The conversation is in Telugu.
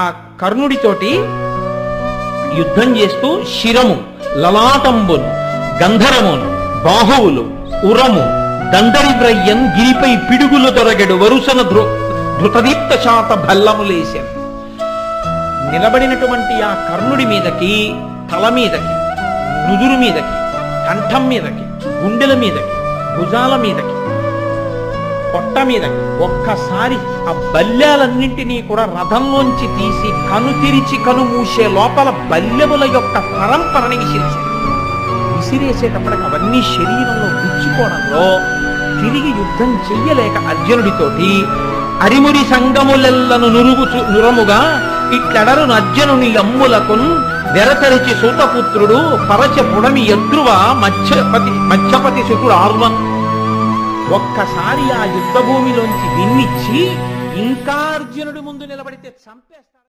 ఆ కర్ణుడితోటి యుద్ధం చేస్తూ శిరము, లలాటంబును, గంధరమును, బాహువులు, ఉరము, దండరివ్రయ్యం గిరిపై పిడుగులు దొరగడు వరుసన ధృతదీప్త శాత భల్లములేశాను. నిలబడినటువంటి ఆ కర్ణుడి మీదకి, తల మీదకి, నుదురు మీదకి, కంఠం మీదకి, గుండెల మీదకి, భుజాల మీదకి, పొట్ట మీదకి ఒక్కసారి ఆ బల్యాలన్నింటినీ కూడా రథంలోంచి తీసి కను తెరిచి కను మూసే లోపల బల్యముల యొక్క పరంపరని విసిరేసేటప్పటికి అవన్నీ శరీరంలో గుచ్చుకోవడంలో తిరిగి యుద్ధం చెయ్యలేక అర్జునుడితోటి అరిమురి సంగములెల్లను నురముగా ఇట్లెడరు అర్జునుని అమ్ములకున్ వెరతరిచి సూతపుత్రుడు పరచ పుడమి యద్రువ మత్స్యపతి సుతుడు ఆర్వన్. ఒక్కసారి ఆ యుద్ధ భూమిలోంచి విన్నిచ్చి ఇంకా అర్జునుడి ముందు నిలబడితే చంపేస్తాడు.